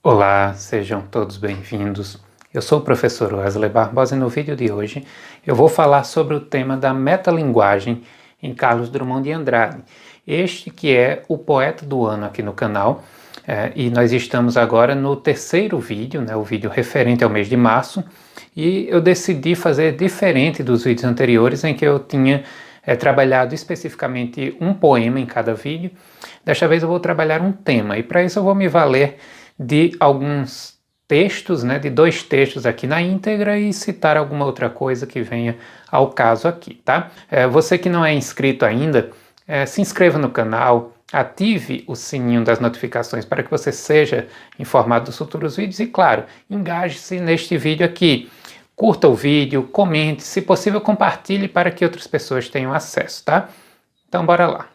Olá, sejam todos bem-vindos. Eu sou o professor Wesley Barbosa e no vídeo de hoje eu vou falar sobre o tema da metalinguagem em Carlos Drummond de Andrade. Este que é o poeta do ano aqui no canal, e nós estamos agora no terceiro vídeo, o vídeo referente ao mês de março, e eu decidi fazer diferente dos vídeos anteriores em que eu tinha trabalhado especificamente um poema em cada vídeo. Desta vez eu vou trabalhar um tema e para isso eu vou me valer de alguns textos, de 2 textos aqui na íntegra e citar alguma outra coisa que venha ao caso aqui, tá? Você que não é inscrito ainda, se inscreva no canal, ative o sininho das notificações para que você seja informado dos futuros vídeos e, claro, engaje-se neste vídeo aqui. Curta o vídeo, comente, se possível compartilhe para que outras pessoas tenham acesso, tá? Então bora lá.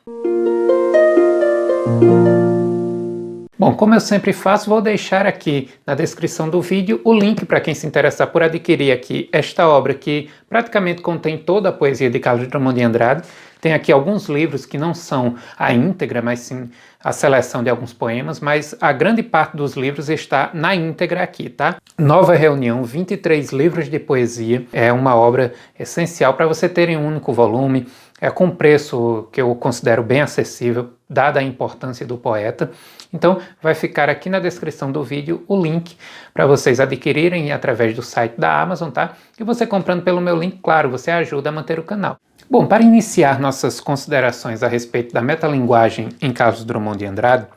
Bom, como eu sempre faço, vou deixar aqui na descrição do vídeo o link para quem se interessar por adquirir aqui esta obra que praticamente contém toda a poesia de Carlos Drummond de Andrade. Tem aqui alguns livros que não são a íntegra, mas sim a seleção de alguns poemas, mas a grande parte dos livros está na íntegra aqui, tá? Nova Reunião, 23 livros de poesia, é uma obra essencial para você ter em um único volume, com preço que eu considero bem acessível, dada a importância do poeta. Então vai ficar aqui na descrição do vídeo o link para vocês adquirirem através do site da Amazon, tá? E você comprando pelo meu link, claro, você ajuda a manter o canal. Bom, para iniciar nossas considerações a respeito da metalinguagem em Carlos Drummond de Andrade,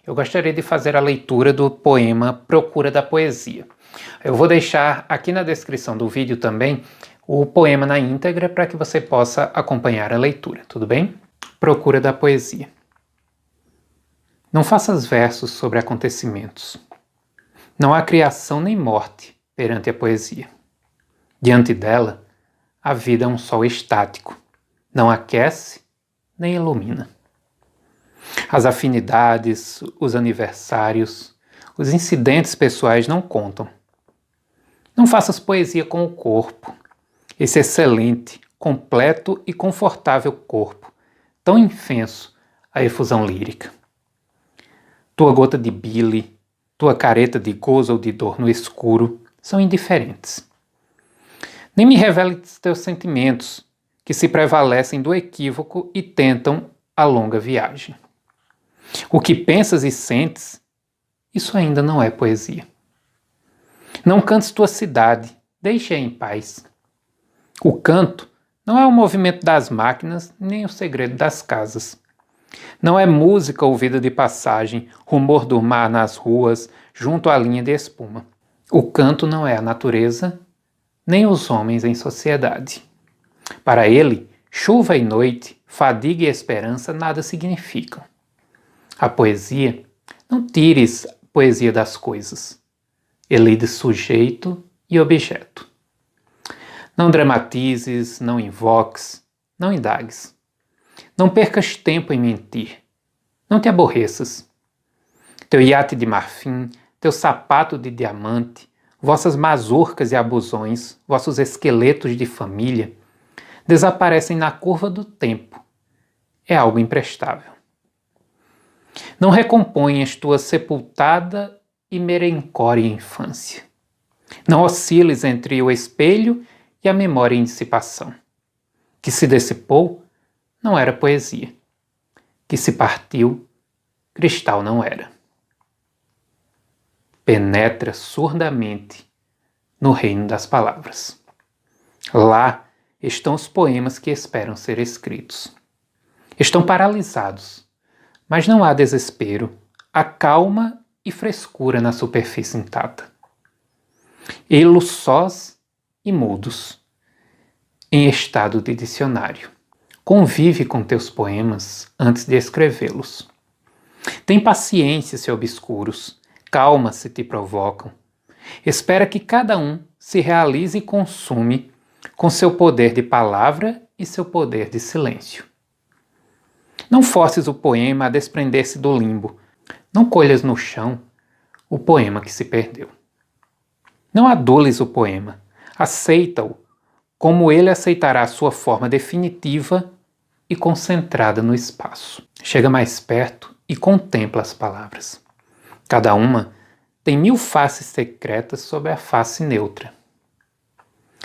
eu gostaria de fazer a leitura do poema Procura da Poesia. Eu vou deixar aqui na descrição do vídeo também o poema na íntegra para que você possa acompanhar a leitura, tudo bem? Procura da Poesia. Não faças versos sobre acontecimentos. Não há criação nem morte perante a poesia. Diante dela, a vida é um sol estático. Não aquece nem ilumina. As afinidades, os aniversários, os incidentes pessoais não contam. Não faças poesia com o corpo, esse excelente, completo e confortável corpo, tão infenso à efusão lírica. Tua gota de bile, tua careta de gozo ou de dor no escuro são indiferentes. Nem me reveles teus sentimentos, que se prevalecem do equívoco e tentam a longa viagem. O que pensas e sentes, isso ainda não é poesia. Não cantes tua cidade, deixa-a em paz. O canto não é o movimento das máquinas, nem o segredo das casas. Não é música ouvida de passagem, rumor do mar nas ruas, junto à linha de espuma. O canto não é a natureza, nem os homens em sociedade. Para ele, chuva e noite, fadiga e esperança nada significam. A poesia, não tires a poesia das coisas. Elide sujeito e objeto. Não dramatizes, não invoques, não indagues. Não percas tempo em mentir. Não te aborreças. Teu iate de marfim, teu sapato de diamante, vossas mazurcas e abusões, vossos esqueletos de família, desaparecem na curva do tempo. É algo imprestável. Não recomponhas tua sepultada e merencória infância. Não osciles entre o espelho e a memória em dissipação. Que se dissipou não era poesia. Que se partiu, cristal não era. Penetra surdamente no reino das palavras. Lá estão os poemas que esperam ser escritos. Estão paralisados, mas não há desespero, há calma e frescura na superfície intacta. Ei-los sós e mudos, em estado de dicionário. Convive com teus poemas antes de escrevê-los. Tem paciência se obscuros, calma se te provocam. Espera que cada um se realize e consume com seu poder de palavra e seu poder de silêncio. Não forces o poema a desprender-se do limbo. Não colhas no chão o poema que se perdeu. Não adules o poema. Aceita-o como ele aceitará a sua forma definitiva e concentrada no espaço. Chega mais perto e contempla as palavras. Cada uma tem 1000 faces secretas sob a face neutra.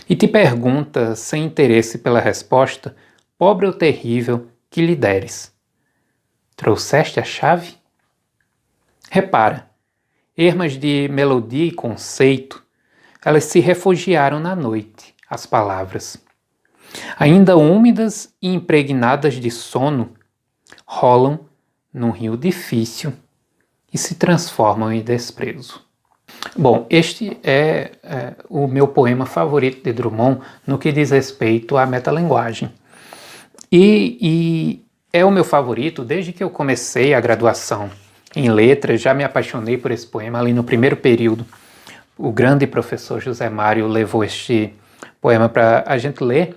E te pergunta, sem interesse pela resposta, pobre ou terrível, que lhe deres. Trouxeste a chave? Repara, ermas de melodia e conceito, elas se refugiaram na noite, as palavras. Ainda úmidas e impregnadas de sono, rolam num rio difícil e se transformam em desprezo. Bom, este é o meu poema favorito de Drummond no que diz respeito à metalinguagem. E é o meu favorito desde que eu comecei a graduação em letras, já me apaixonei por esse poema ali no primeiro período. O grande professor José Mário levou este poema para a gente ler,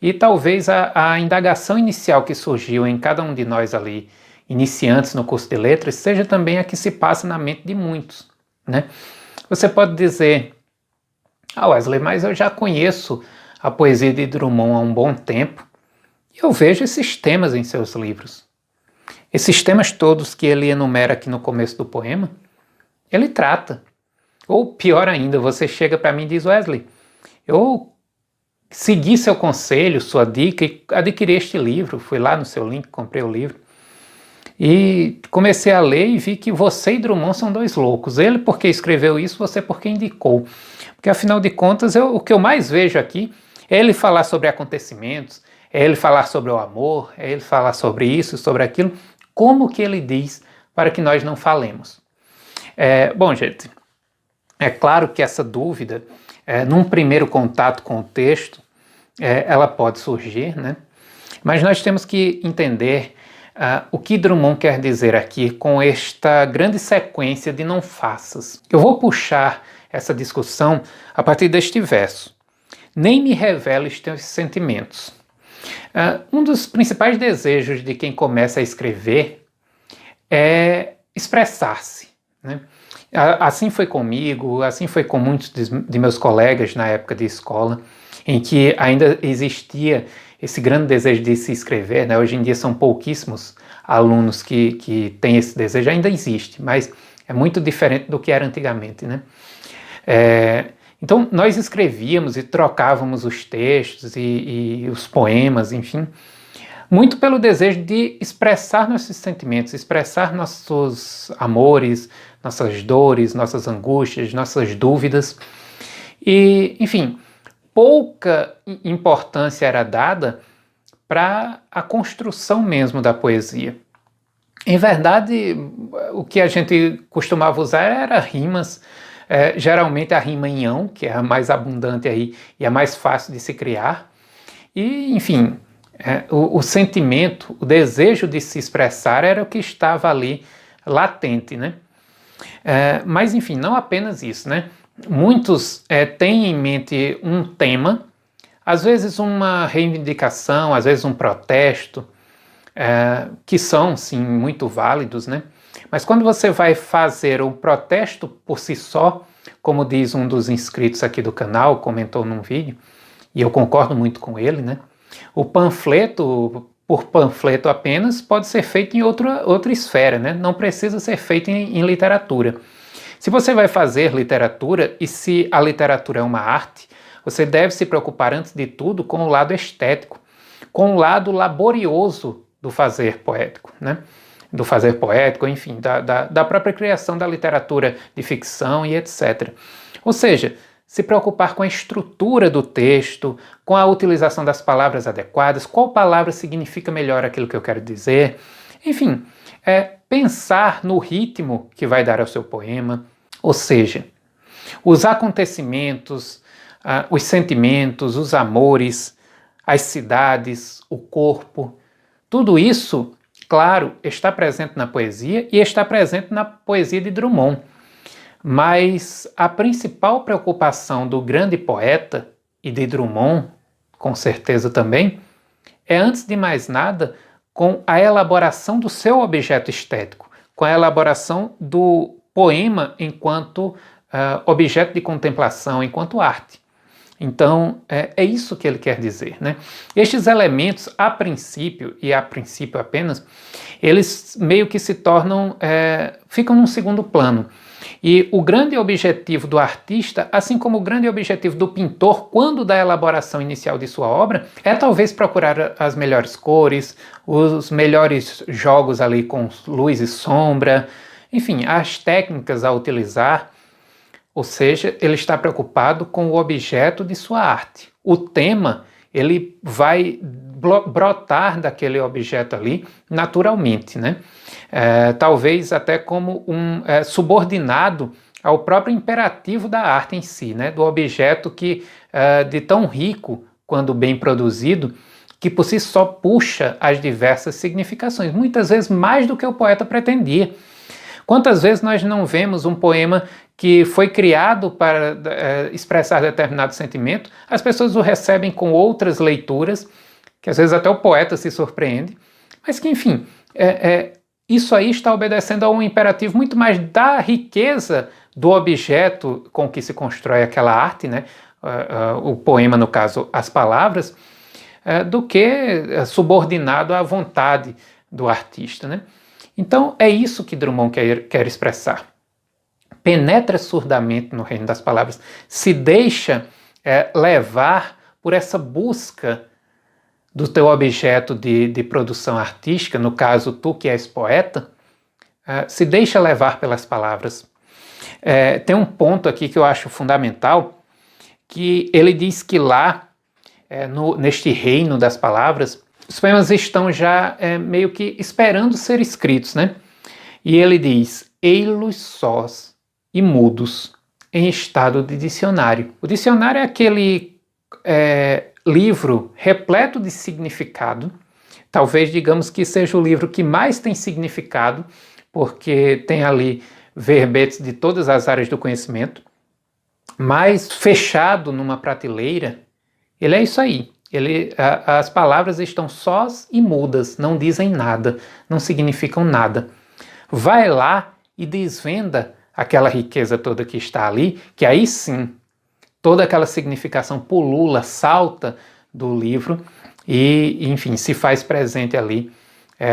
e talvez a indagação inicial que surgiu em cada um de nós ali, iniciantes no curso de letras, seja também a que se passa na mente de muitos, né? Você pode dizer, Wesley, mas eu já conheço a poesia de Drummond há um bom tempo, e eu vejo esses temas em seus livros. Esses temas todos que ele enumera aqui no começo do poema, ele trata. Ou pior ainda, você chega para mim e diz, Wesley, eu segui seu conselho, sua dica e adquiri este livro, fui lá no seu link, comprei o livro e comecei a ler e vi que você e Drummond são dois loucos. Ele porque escreveu isso, você porque indicou. Porque afinal de contas, o que eu mais vejo aqui é ele falar sobre acontecimentos, é ele falar sobre o amor, é ele falar sobre isso, sobre aquilo, como que ele diz para que nós não falemos. Bom, gente, é claro que essa dúvida, num primeiro contato com o texto, ela pode surgir, né? Mas nós temos que entender o que Drummond quer dizer aqui com esta grande sequência de não faças. Eu vou puxar essa discussão a partir deste verso. Nem me reveles teus sentimentos. Um dos principais desejos de quem começa a escrever é expressar-se, né? Assim foi comigo, assim foi com muitos de meus colegas na época de escola, em que ainda existia esse grande desejo de se escrever, né? Hoje em dia são pouquíssimos alunos que têm esse desejo, ainda existe, mas é muito diferente do que era antigamente, né? Então nós escrevíamos e trocávamos os textos e os poemas, enfim, muito pelo desejo de expressar nossos sentimentos, expressar nossos amores, nossas dores, nossas angústias, nossas dúvidas. E, enfim, pouca importância era dada para a construção mesmo da poesia. Em verdade, o que a gente costumava usar era rimas, geralmente a rima em ão, que é a mais abundante aí e a mais fácil de se criar. E, enfim, o sentimento, o desejo de se expressar era o que estava ali latente, né? Mas, enfim, não apenas isso, né? Muitos têm em mente um tema, às vezes uma reivindicação, às vezes um protesto, que são, sim, muito válidos, né? Mas quando você vai fazer o protesto por si só, como diz um dos inscritos aqui do canal, comentou num vídeo, e eu concordo muito com ele, né? O panfleto, por panfleto apenas, pode ser feito em outra esfera, né? Não precisa ser feito em literatura. Se você vai fazer literatura, e se a literatura é uma arte, você deve se preocupar, antes de tudo, com o lado estético, com o lado laborioso do fazer poético, né? Do fazer poético, enfim, da própria criação da literatura de ficção e etc. Ou seja, se preocupar com a estrutura do texto, com a utilização das palavras adequadas, qual palavra significa melhor aquilo que eu quero dizer, enfim, pensar no ritmo que vai dar ao seu poema, ou seja, os acontecimentos, os sentimentos, os amores, as cidades, o corpo, tudo isso, claro, está presente na poesia e está presente na poesia de Drummond. Mas a principal preocupação do grande poeta, e de Drummond, com certeza também, é, antes de mais nada, com a elaboração do seu objeto estético, com a elaboração do poema enquanto objeto de contemplação, enquanto arte. Então, é isso que ele quer dizer, né? Estes elementos, a princípio apenas, eles meio que se tornam, ficam num segundo plano. E o grande objetivo do artista, assim como o grande objetivo do pintor, quando da elaboração inicial de sua obra, é talvez procurar as melhores cores, os melhores jogos ali com luz e sombra, enfim, as técnicas a utilizar. Ou seja, ele está preocupado com o objeto de sua arte. O tema, ele vai brotar daquele objeto ali naturalmente, né? Talvez até como subordinado ao próprio imperativo da arte em si, né? Do objeto que, de tão rico quando bem produzido, que por si só puxa as diversas significações, muitas vezes mais do que o poeta pretendia. Quantas vezes nós não vemos um poema que foi criado para expressar determinado sentimento, as pessoas o recebem com outras leituras, que às vezes até o poeta se surpreende, mas que, enfim, isso aí está obedecendo a um imperativo muito mais da riqueza do objeto com que se constrói aquela arte, né? O poema, no caso, as palavras, do que subordinado à vontade do artista, né? Então, é isso que Drummond quer expressar. Penetra surdamente no reino das palavras, se deixa levar por essa busca do teu objeto de produção artística, no caso, tu que és poeta, se deixa levar pelas palavras. Tem um ponto aqui que eu acho fundamental, que ele diz que lá, neste reino das palavras, os poemas estão já meio que esperando ser escritos, né? E ele diz, ei-los sós e mudos, em estado de dicionário. O dicionário é aquele livro repleto de significado, talvez digamos que seja o livro que mais tem significado, porque tem ali verbetes de todas as áreas do conhecimento, mas fechado numa prateleira, ele é isso aí. As palavras estão sós e mudas, não dizem nada, não significam nada. Vai lá e desvenda aquela riqueza toda que está ali, que aí sim, toda aquela significação pulula, salta do livro e, enfim, se faz presente ali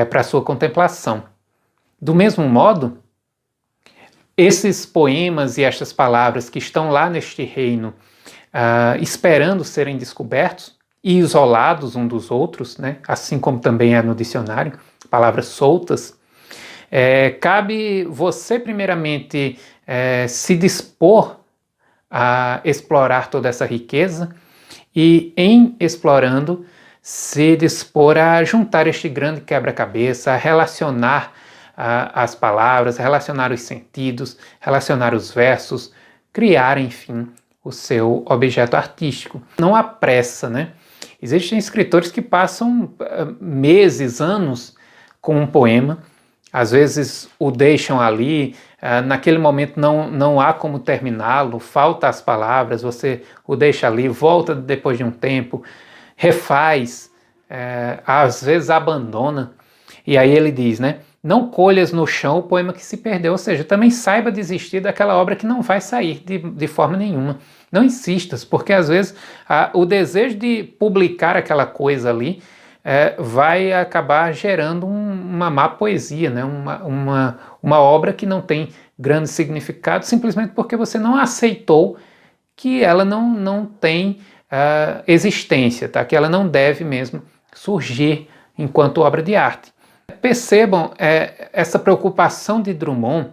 para a sua contemplação. Do mesmo modo, esses poemas e estas palavras que estão lá neste reino, esperando serem descobertos, e isolados um dos outros, né? Assim como também é no dicionário, palavras soltas, cabe você primeiramente se dispor a explorar toda essa riqueza e, em explorando, se dispor a juntar este grande quebra-cabeça, a relacionar as palavras, relacionar os sentidos, relacionar os versos, criar, enfim, o seu objeto artístico. Não há pressa, né? Existem escritores que passam meses, anos com um poema, às vezes o deixam ali, naquele momento não há como terminá-lo, falta as palavras, você o deixa ali, volta depois de um tempo, refaz, às vezes abandona, e aí ele diz, né? Não colhas no chão o poema que se perdeu, ou seja, também saiba desistir daquela obra que não vai sair de forma nenhuma. Não insistas, porque às vezes o desejo de publicar aquela coisa ali vai acabar gerando uma má poesia, né? uma obra que não tem grande significado, simplesmente porque você não aceitou que ela não tem existência, tá? Que ela não deve mesmo surgir enquanto obra de arte. Percebam essa preocupação de Drummond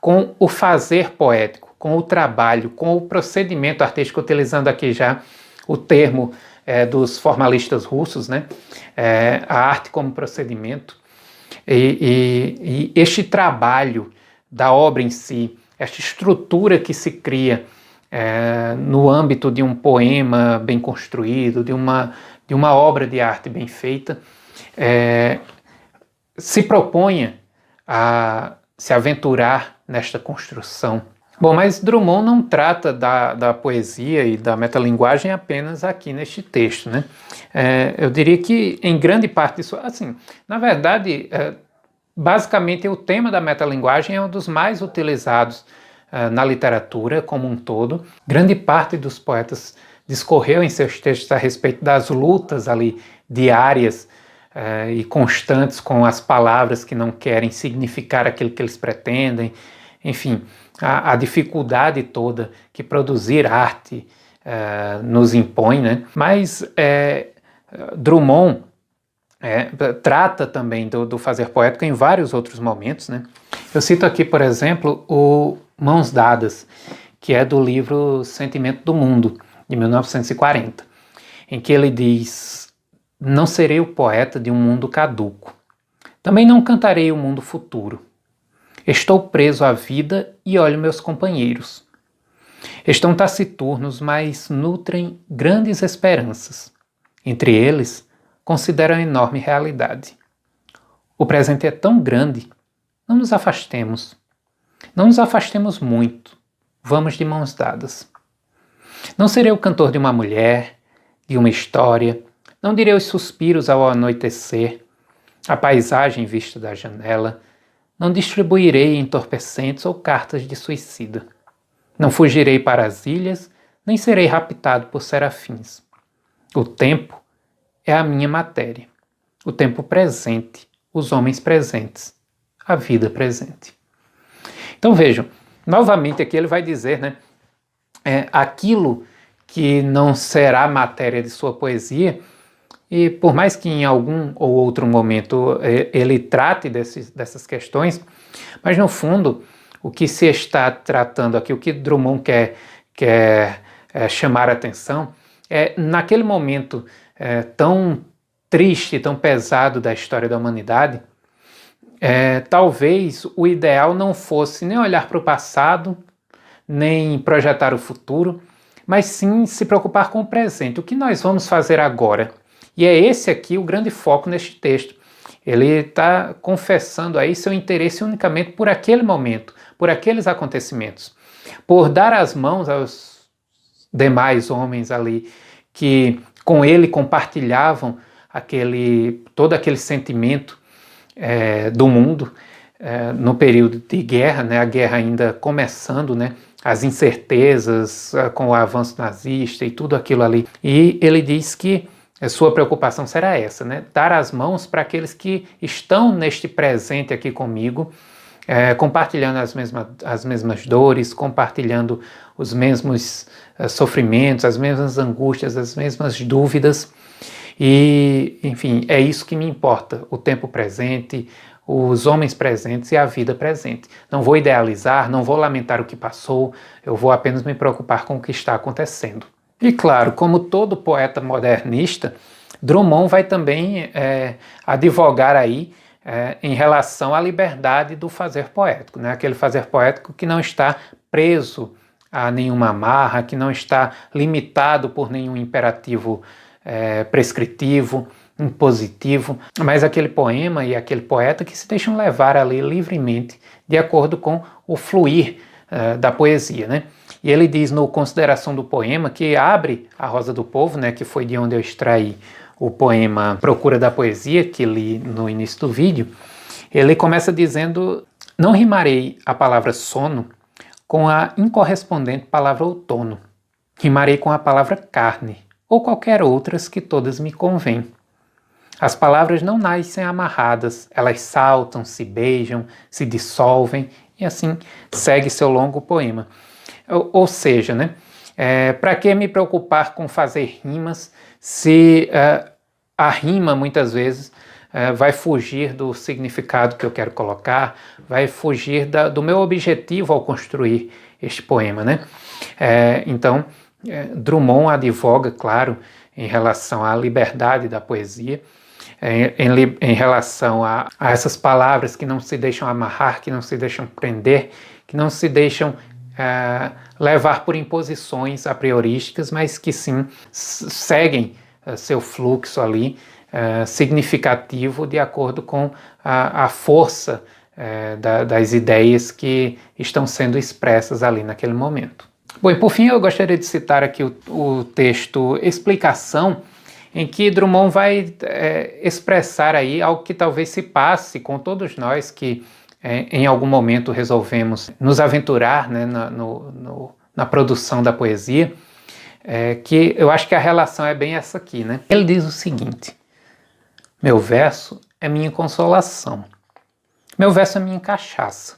com o fazer poético, com o trabalho, com o procedimento artístico, utilizando aqui já o termo dos formalistas russos, né? A arte como procedimento. E este trabalho da obra em si, esta estrutura que se cria no âmbito de um poema bem construído, de uma obra de arte bem feita, se proponha a se aventurar nesta construção. Bom, mas Drummond não trata da poesia e da metalinguagem apenas aqui neste texto, né? Eu diria que em grande parte disso, assim, na verdade, basicamente o tema da metalinguagem é um dos mais utilizados na literatura como um todo. Grande parte dos poetas discorreu em seus textos a respeito das lutas ali diárias e constantes com as palavras que não querem significar aquilo que eles pretendem, enfim, a dificuldade toda que produzir arte nos impõe, né? Mas Drummond trata também do fazer poético em vários outros momentos, né? Eu cito aqui, por exemplo, o Mãos Dadas, que é do livro Sentimento do Mundo, de 1940, em que ele diz: não serei o poeta de um mundo caduco. Também não cantarei o mundo futuro. Estou preso à vida e olho meus companheiros. Estão taciturnos, mas nutrem grandes esperanças. Entre eles, considero a enorme realidade. O presente é tão grande, não nos afastemos. Não nos afastemos muito. Vamos de mãos dadas. Não serei o cantor de uma mulher, de uma história, não direi os suspiros ao anoitecer, a paisagem vista da janela, não distribuirei entorpecentes ou cartas de suicida. Não fugirei para as ilhas, nem serei raptado por serafins. O tempo é a minha matéria, o tempo presente, os homens presentes, a vida presente. Então vejam, novamente aqui ele vai dizer, né, aquilo que não será matéria de sua poesia, e por mais que em algum ou outro momento ele trate dessas questões, mas no fundo o que se está tratando aqui, o que Drummond quer chamar a atenção, naquele momento tão triste, tão pesado da história da humanidade, talvez o ideal não fosse nem olhar para o passado, nem projetar o futuro, mas sim se preocupar com o presente. O que nós vamos fazer agora? E é esse aqui o grande foco neste texto. Ele está confessando aí seu interesse unicamente por aquele momento, por aqueles acontecimentos, por dar as mãos aos demais homens ali que com ele compartilhavam todo aquele sentimento do mundo no período de guerra, né, a guerra ainda começando, né, as incertezas com o avanço nazista e tudo aquilo ali. E ele diz que a sua preocupação será essa, né, dar as mãos para aqueles que estão neste presente aqui comigo, compartilhando as mesmas dores, compartilhando os mesmos sofrimentos, as mesmas angústias, as mesmas dúvidas. E, enfim, é isso que me importa, o tempo presente, os homens presentes e a vida presente. Não vou idealizar, não vou lamentar o que passou, eu vou apenas me preocupar com o que está acontecendo. E claro, como todo poeta modernista, Drummond vai também advogar aí em relação à liberdade do fazer poético, né? Aquele fazer poético que não está preso a nenhuma amarra, que não está limitado por nenhum imperativo prescritivo, impositivo, mas aquele poema e aquele poeta que se deixam levar ali livremente de acordo com o fluir da poesia, né? E ele diz no Consideração do Poema, que abre A Rosa do Povo, né, que foi de onde eu extraí o poema Procura da Poesia, que li no início do vídeo, ele começa dizendo: não rimarei a palavra sono com a incorrespondente palavra outono. Rimarei com a palavra carne, ou qualquer outras que todas me convêm. As palavras não nascem amarradas, elas saltam, se beijam, se dissolvem, e assim segue seu longo poema. Ou seja, né, para que me preocupar com fazer rimas se a rima muitas vezes vai fugir do significado que eu quero colocar, vai fugir do meu objetivo ao construir este poema, né? Então, Drummond advoga, claro, em relação à liberdade da poesia, em relação a essas palavras que não se deixam amarrar, que não se deixam prender, que não se deixam levar por imposições a priorísticas, mas que sim seguem seu fluxo ali significativo de acordo com a força das ideias que estão sendo expressas ali naquele momento. Bom, e por fim eu gostaria de citar aqui o texto Explicação, em que Drummond vai expressar aí algo que talvez se passe com todos nós que em algum momento resolvemos nos aventurar, né, na produção da poesia, que eu acho que a relação é bem essa aqui, né? Ele diz o seguinte: meu verso é minha consolação. Meu verso é minha cachaça.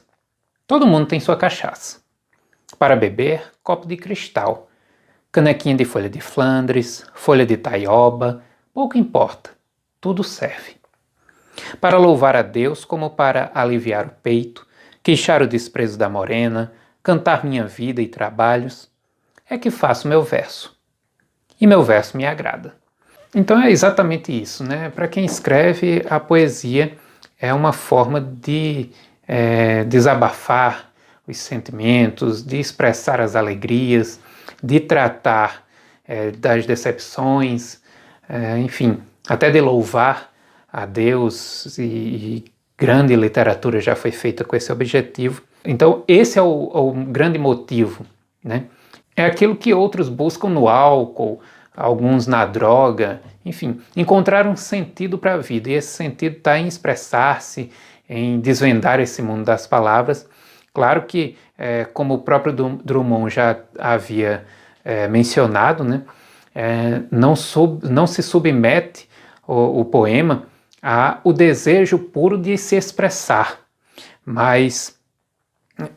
Todo mundo tem sua cachaça. Para beber, copo de cristal, canequinha de folha de Flandres, folha de taioba, pouco importa, tudo serve. Para louvar a Deus como para aliviar o peito, queixar o desprezo da morena, cantar minha vida e trabalhos, é que faço meu verso. E meu verso me agrada. Então é exatamente isso, né? Para quem escreve, a poesia é uma forma de desabafar os sentimentos, de expressar as alegrias, de tratar das decepções, enfim, até de louvar a Deus, e grande literatura já foi feita com esse objetivo. Então esse é o grande motivo, né? É aquilo que outros buscam no álcool, alguns na droga, enfim, encontrar um sentido para a vida, e esse sentido está em expressar-se, em desvendar esse mundo das palavras. Claro que, como o próprio Drummond já havia mencionado, né, não se submete o poema ao desejo puro de se expressar, mas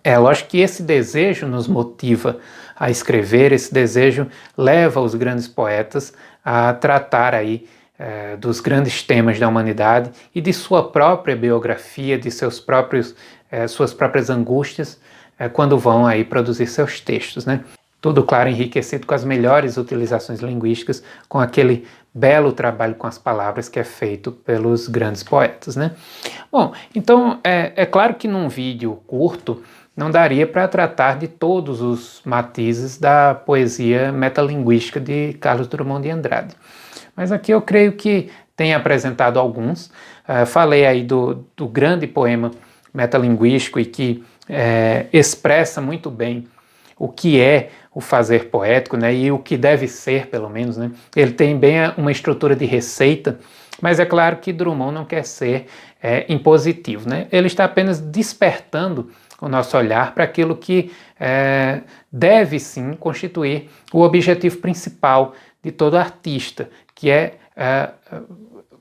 é lógico que esse desejo nos motiva a escrever, esse desejo leva os grandes poetas a tratar aí dos grandes temas da humanidade e de sua própria biografia, de suas próprias angústias, quando vão aí produzir seus textos, né? Tudo, claro, enriquecido com as melhores utilizações linguísticas, com aquele belo trabalho com as palavras que é feito pelos grandes poetas, né? Bom, então é claro que num vídeo curto não daria para tratar de todos os matizes da poesia metalinguística de Carlos Drummond de Andrade. Mas aqui eu creio que tenho apresentado alguns. Falei aí do grande poema metalinguístico e que expressa muito bem o que é o fazer poético, né, e o que deve ser, pelo menos, né. Ele tem bem uma estrutura de receita, mas é claro que Drummond não quer ser impositivo, né. Ele está apenas despertando o nosso olhar para aquilo que deve sim constituir o objetivo principal de todo artista, que é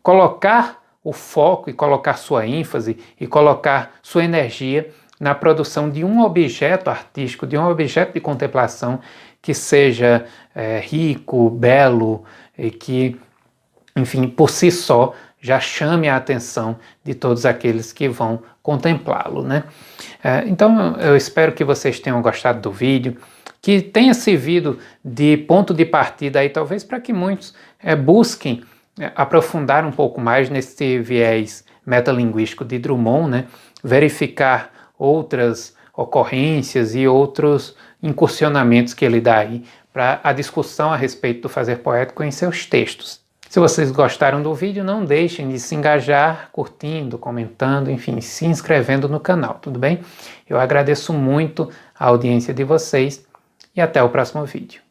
colocar o foco e colocar sua ênfase e colocar sua energia na produção de um objeto artístico, de um objeto de contemplação que seja rico, belo e que, enfim, por si só já chame a atenção de todos aqueles que vão contemplá-lo, né? Então eu espero que vocês tenham gostado do vídeo, que tenha servido de ponto de partida aí talvez para que muitos busquem aprofundar um pouco mais nesse viés metalinguístico de Drummond, né? Verificar outras ocorrências e outros incursionamentos que ele dá aí para a discussão a respeito do fazer poético em seus textos. Se vocês gostaram do vídeo, não deixem de se engajar, curtindo, comentando, enfim, se inscrevendo no canal, tudo bem? Eu agradeço muito a audiência de vocês e até o próximo vídeo.